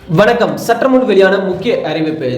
வணக்கம். சற்றுமுன் வெளியான முக்கிய அறிவிப்பு.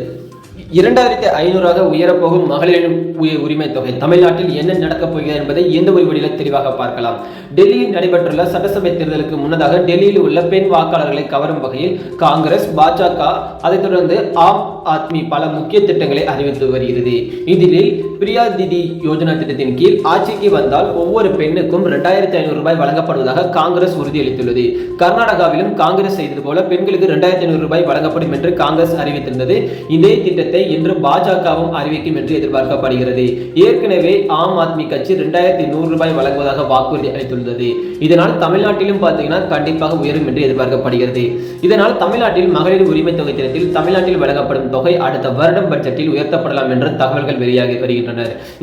2500 உயரப்போகும் மகளிரின் உரிமை தொகை. தமிழ்நாட்டில் என்ன நடக்கப் போகிறது என்பதை எந்த ஒரு வீடியோவில் தெளிவாக பார்க்கலாம். டெல்லியில் நடைபெற்றுள்ள சட்டசபை தேர்தலுக்கு முன்னதாக டெல்லியில் உள்ள பெண் வாக்காளர்களை கவரும் வகையில் காங்கிரஸ், பாஜக, அதைத் தொடர்ந்து ஆம் ஆத்மி பல முக்கிய திட்டங்களை அறிவித்து வருகிறது. இதில் பிரியா திதி யோஜனா திட்டத்தின் கீழ் ஆட்சிக்கு வந்தால் ஒவ்வொரு பெண்ணுக்கும் 2500 ரூபாய் வழங்கப்படுவதாக காங்கிரஸ் உறுதியளித்துள்ளது. கர்நாடகாவிலும் காங்கிரஸ் செய்தது போல பெண்களுக்கு 2500 ரூபாய் வழங்கப்படும் என்று காங்கிரஸ் அறிவித்திருந்தது. இதே திட்டத்தை இன்று பாஜகவும் அறிவிக்கும் என்று எதிர்பார்க்கப்படுகிறது. ஏற்கனவே ஆம் ஆத்மி கட்சி 2100 ரூபாய் வழங்குவதாக வாக்குறுதி அளித்துள்ளது. இதனால் தமிழ்நாட்டிலும் பார்த்தீங்கன்னா கண்டிப்பாக உயரும் என்று எதிர்பார்க்கப்படுகிறது. இதனால் தமிழ்நாட்டில் மகளிர் உரிமை தொகை திட்டத்தில் தமிழ்நாட்டில் வழங்கப்படும் தொகை அடுத்த வருடம் பட்ஜெட்டில் உயர்த்தப்படலாம் என்ற தகவல்கள் வெளியாகி வருகின்றன.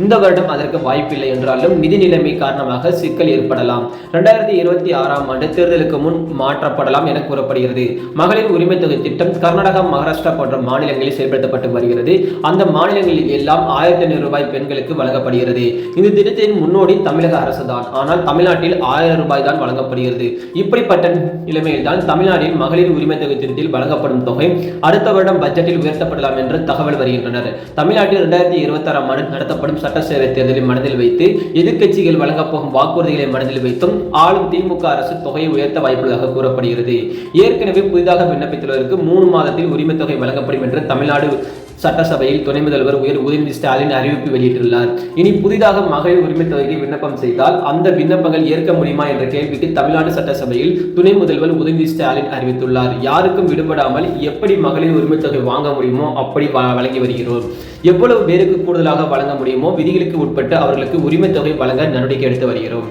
இந்த வருடம் அதற்கு வாய்ப்பில்லை என்றாலும் நிதி நிலைமை காரணமாக சிக்கல் ஏற்படலாம். 2026ஆம் ஆண்டு தேர்தலுக்கு முன் மாற்றப்படலாம் என கூறப்படுகிறது. மகளிர் உரிமை தொகை திட்டம் கர்நாடகா, மகாராஷ்டிரா போன்ற மாநிலங்களில் செயல்படுத்தப்பட்டு வருகிறது. அந்த மாநிலங்களில் எல்லாம் 1500 ரூபாய் பெண்களுக்கு வழங்கப்படுகிறது. இந்த திட்டத்தின் முன்னோடி தமிழக அரசு தான். ஆனால் தமிழ்நாட்டில் 1000 ரூபாய் தான் வழங்கப்படுகிறது. இப்படிப்பட்ட நிலைமையில் தான் தமிழ்நாட்டில் மகளிர் உரிமை தொகை திட்டத்தில் வழங்கப்படும் தொகை அடுத்த வருடம் பட்ஜெட்டில் உயர்த்தப்படலாம் என்று தகவல் வருகின்றனர். தமிழ்நாட்டில் 2026ஆம் ஆண்டு நடத்தப்படும் சட்டசேவை தேர்தலை மனதில் வைத்து எதிர்க்கட்சிகள் வழங்கப் போகும் வாக்குறுதிகளை மனதில் வைத்தும் ஆளும் திமுக அரசு தொகையை உயர்த்த வாய்ப்புள்ளதாக கூறப்படுகிறது. ஏற்கனவே புதிதாக விண்ணப்பித்துள்ளவருக்கு 3 மாதத்தில் உரிமை தொகை வழங்கப்படும் என்று தமிழ்நாடு சட்டசபையில் துணை முதல்வர் உதயநிதி ஸ்டாலின் அறிவிப்பு வெளியிட்டுள்ளார். இனி புதிதாக மகளிர் உரிமை தொகைக்கு விண்ணப்பம் செய்தால் அந்த விண்ணப்பங்கள் ஏற்க முடியுமா என்ற கேள்விக்கு தமிழ்நாடு சட்டசபையில் துணை முதல்வர் உதயநிதி ஸ்டாலின் அறிவித்துள்ளார். யாருக்கும் விடுபடாமல் எப்படி மகளிர் உரிமை தொகை வாங்க முடியுமோ அப்படி வழங்கி வருகிறோம். எவ்வளவு பேருக்கு கூடுதலாக வழங்க முடியுமோ விதிகளுக்கு உட்பட்டு அவர்களுக்கு உரிமை தொகை வழங்க நடவடிக்கை எடுத்து வருகிறோம்.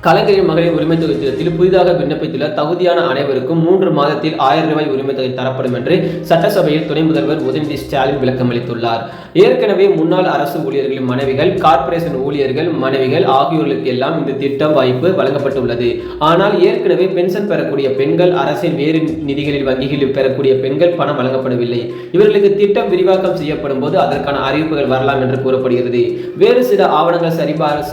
கலைஞரின் மகளிர் உரிமை தொகை திட்டத்தில் புதிதாக விண்ணப்பித்துள்ள தகுதியான அனைவருக்கும் 3 மாதத்தில் 1000 ரூபாய் உரிமை தொகை தரப்படும் என்று சட்டசபையில் துணை முதல்வர் உதயநிதி ஸ்டாலின் விளக்கம் அளித்துள்ளார். ஏற்கனவே முன்னாள் அரசு ஊழியர்களின் மனைவிகள், கார்ப்பரேஷன் ஊழியர்கள் மனைவிகள் ஆகியோர்களுக்கு எல்லாம் இந்த திட்டம் வாய்ப்பு வழங்கப்பட்டுள்ளது. ஆனால் ஏற்கனவே பென்ஷன் பெறக்கூடிய பெண்கள், அரசின் வேறு நிதிகளில் வங்கிகளில் பெறக்கூடிய பெண்கள் பணம் வழங்கப்படவில்லை. இவர்களுக்கு திட்டம் விரிவாக்கம் செய்யப்படும் போது அதற்கான அறிவிப்புகள் வரலாம் என்று கூறப்படுகிறது. வேறு சில ஆவணங்கள்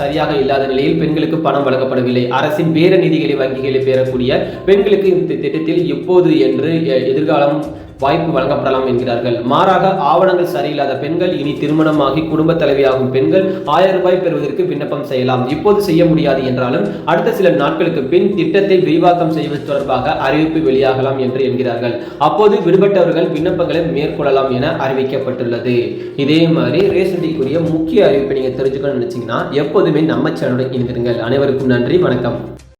சரியாக இல்லாத நிலையில் பெண்களுக்கு பணம் வழங்கப்படும். அரசின் வேறு நிதிகளை வங்கிகளில் பெறக்கூடிய பெண்களுக்கு இந்த திட்டத்தில் எப்போது என்று எதிர்காலம் வாய்ப்பு வழங்கப்படலாம் என்கிறார்கள். மாறாக ஆவணங்கள் சரியில்லாத பெண்கள், இனி திருமணமாகி குடும்ப தலைவியாகும் பெண்கள் 1000 ரூபாய் பெறுவதற்கு விண்ணப்பம் செய்யலாம். இப்போது செய்ய முடியாது என்றாலும் அடுத்த சில நாட்களுக்கு பின் திட்டத்தை விரிவாக்கம் செய்வது தொடர்பாக அறிவிப்பு வெளியாகலாம் என்று என்கிறார்கள். அப்போது விடுபட்டவர்கள் விண்ணப்பங்களை மேற்கொள்ளலாம் என அறிவிக்கப்பட்டுள்ளது. இதே மாதிரி ரேஷனுக்குரிய முக்கிய அறிவிப்பை நீங்க தெரிஞ்சுக்கணும்னு நினைச்சீங்கன்னா எப்போதுமே நம்ம சேனலுடன் இணைந்திருங்கள். அனைவருக்கும் நன்றி, வணக்கம்.